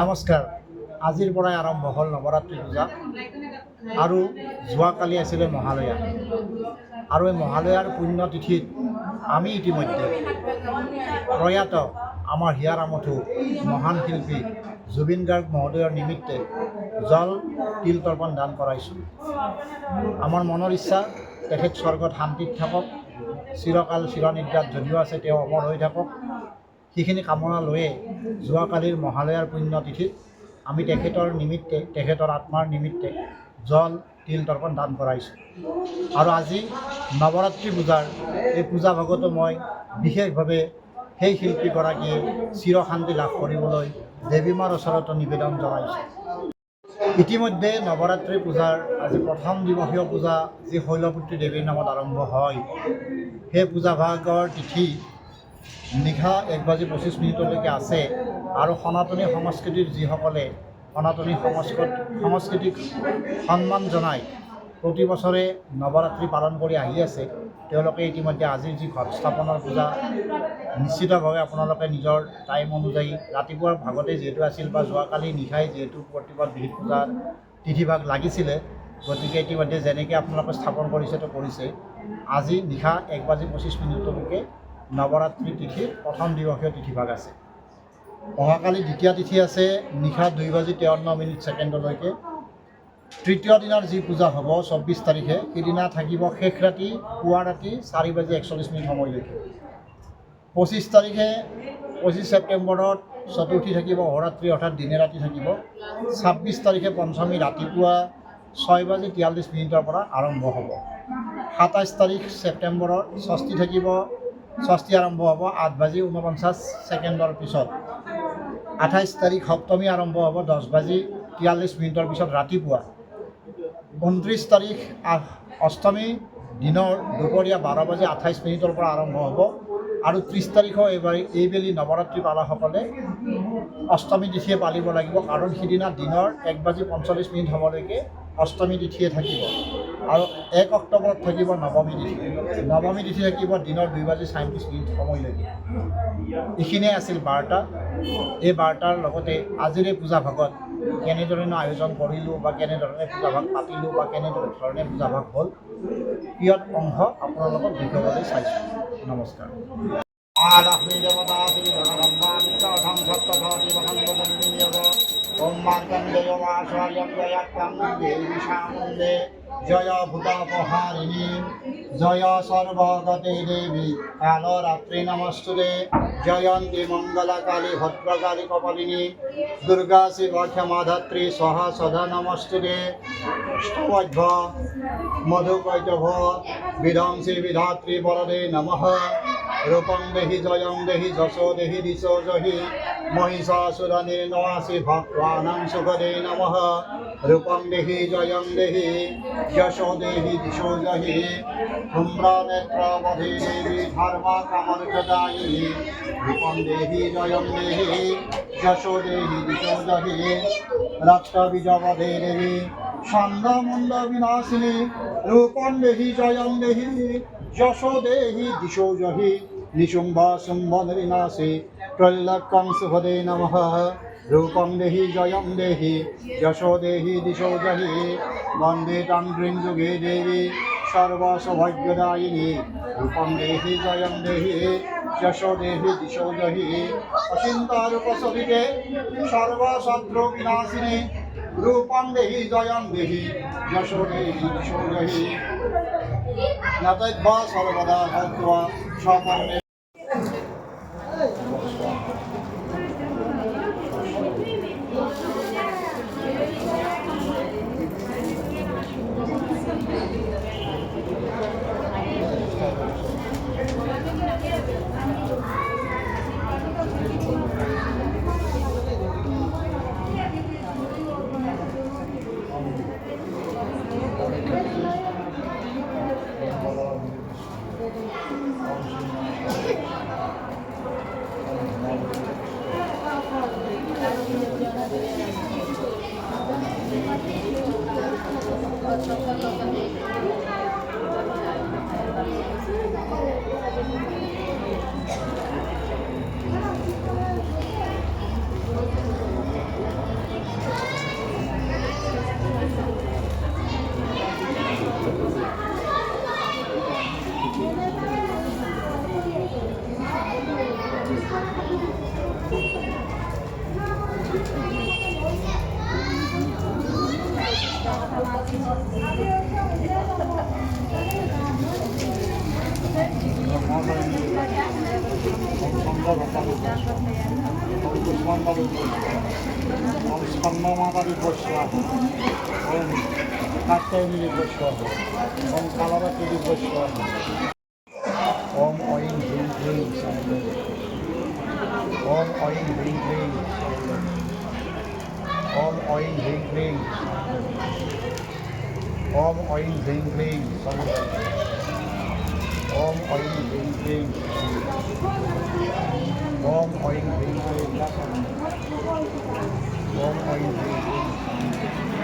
নমস্কাৰ। আজিৰ পৰাই আৰম্ভ হ'ল নৱৰাত্ৰি পূজা আৰু যোৱাকালি আছিলে মহালয়া আৰু এই মহালয়াৰ পুণ্যতিথিত আমি ইতিমধ্যে প্ৰয়াত আমাৰ হিয়াৰ আমঠু মহান শিল্পী জুবিন গাৰ্গ মহোদয়ৰ নিমিত্তে জল তিল তৰ্পণ দান কৰাইছোঁ। আমাৰ মনৰ ইচ্ছা তেখেত স্বৰ্গত শান্তিত থাকক, চিৰকাল চিৰনিদ্ৰাত যদিও আছে তেওঁ অমৰ হৈ থাকক। সেইখিনি কামনা লৈয়ে যোৱাকালিৰ মহালয়াৰ পুণ্যতিথিত আমি তেখেতৰ নিমিত্তে, তেখেতৰ আত্মাৰ নিমিত্তে জল তিল তৰ্পণ দান কৰাইছোঁ। আৰু আজি নৱৰাত্ৰি পূজাৰ এই পূজা ভাগতো মই বিশেষভাৱে সেই শিল্পীগৰাকীয়ে চিৰশান্তি লাভ কৰিবলৈ দেৱী মাৰ ওচৰতো নিবেদন জনাইছোঁ। ইতিমধ্যে নৱৰাত্ৰি পূজাৰ আজি প্ৰথম দিৱসীয় পূজা যি শৈলপুত্ৰী দেৱীৰ নামত আৰম্ভ হয়, সেই পূজা ভাগৰ তিথি নিশা 1:25 আছে আৰু সনাতনী সংস্কৃতিৰ যিসকলে সনাতনী সংস্কৃতিক সন্মান জনাই প্ৰতি বছৰে নৱৰাত্ৰি পালন কৰি আহি আছে, তেওঁলোকে ইতিমধ্যে আজিৰ যি ঘট স্থাপনৰ পূজা নিশ্চিতভাৱে আপোনালোকে নিজৰ টাইম অনুযায়ী ৰাতিপুৱাৰ ভাগতে যিহেতু আছিল বা যোৱাকালি নিশাই যিহেতু প্ৰতিবাদ বিহিত পূজাৰ তিথিভাগ লাগিছিলে, গতিকে ইতিমধ্যে যেনেকৈ আপোনালোকে স্থাপন কৰিছে তো কৰিছে। আজি নিশা 1:25 নৱৰাত্ৰি তিথিৰ প্ৰথম দিৱসীয় তিথিভাগ আছে। অহাকালি দ্বিতীয় তিথি আছে নিশা 2:53 তৃতীয় দিনৰ যি পূজা হ'ব 24 তাৰিখে, সিদিনা থাকিব শেষ ৰাতি পুৱা ৰাতি 4:41 সময়লৈকে। 25 তাৰিখে 25 ছেপ্টেম্বৰত চতুৰ্থী থাকিব অহোৰাত্ৰি অৰ্থাৎ দিনে ৰাতি থাকিব। 26 তাৰিখে পঞ্চমী ৰাতিপুৱা 6:43 পৰা আৰম্ভ হ'ব। 27 তাৰিখ ছেপ্টেম্বৰত ষষ্ঠী থাকিব, ষষ্ঠী আৰম্ভ হ'ব 8:49 পিছত। 28 তাৰিখ সপ্তমী আৰম্ভ হ'ব 10:43 পিছত ৰাতিপুৱা। 29 তাৰিখ অষ্টমী দিনৰ দুপৰীয়া 12:28 পৰা আৰম্ভ হ'ব আৰু 30 তাৰিখৰ এইবেলি নৱৰাত্ৰি পালকসকলে অষ্টমী তিথিয়ে পালিব লাগিব, কাৰণ সিদিনা দিনৰ 1:45 সময়লৈকে অষ্টমী তিথিয়ে থাকিব আৰু 1 অক্টোবৰত থাকিব নৱমী তিথি। নৱমী তিথি থাকিব দিনৰ 2:37 সময়লৈকে। এইখিনিয়ে আছিল বাৰ্তা। এই বাৰ্তাৰ লগতে আজিৰ এই পূজা ভাগত কেনেধৰণে আয়োজন কৰিলোঁ বা কেনেধৰণে পূজাভাগ পাতিলোঁ বা কেনেধৰণে পূজাভাগ হ'ল, ইয়াত অংশ আপোনালোকক দেখুৱাবলৈ চাইছোঁ। নমস্কাৰ। ওম মার্কণ্ডেয় মাশায়ং জয়াত্তং দেবী শামুন্দে জয় ভূতাপহারিণী জয় সর্বগতে দেবী কালরাত্রি নমস্তুতে জয়ন্তী মঙ্গলকালী ভদ্রকালী কপালিনী দুর্গা শিব ক্ষমাধাত্রী স্বাহা সদা নমস্তুতে ষ্টভ্য মধুকৈটভ বিধ্বংসী বিধাত্রী বরদে নমঃ রূপং দেহি জয়ং দেহি যশো দেহি দিশো জহি মহিষাসুর নির্নবাসী ভক্তানাং সুখদে নমঃ রূপং দেহি জয়ং দেহি যশো দেহি দিশো জহি ধূম্রনেত্রবধে দেবী ধর্মা কামরজদায়িনী রূপং দেহি জয়ং দেহি যশো দেহি দিশো জহি রক্তবীজবধে দেবী ছন্দমুণ্ড বিনাশিনী রূপং দেহি জয়ং দেহি যশো দেহি দিশো জহি নিশুম্ভ শুম্ভ নিনাশে ত্রৈলোক্যং শুভদে নমঃ রূপং দেহি জয়ং দেহি যশো দেহি দিশো জহি বন্দে তাং দ্রিং যুগে দেবী সর্বসৌভাগ্যদায়িনী রূপং দেহি জয়ং দেহি যশো দেহি দিশো জহি অচিন্তারূপসহিতে সর্বশত্রু বিনাশিনী রূপং দেহি জয়ং দেহি যশো দেহি দিশো জহি নতদ্ভা সর্বদা ভক্ত্বা স্বকর্মে। স্বর্ণমাতারি বৈশ্বাহ ওম কাত্যায়নী বৈশ্বাহ ওম কালরাত্রি বৈশ্বাহ ওম ঐং হ্রিং ক্লিং ওম ঐং হ্রিং ক্লিং ওম ঐং হ্রিং ক্লিং ওম ঐং হ্রিং ক্লিং ওম ঐং হ্রিং ক্লিং ওম ঐং হ্রিং ক্লিং ওম ঐং হ্রিং ক্লিং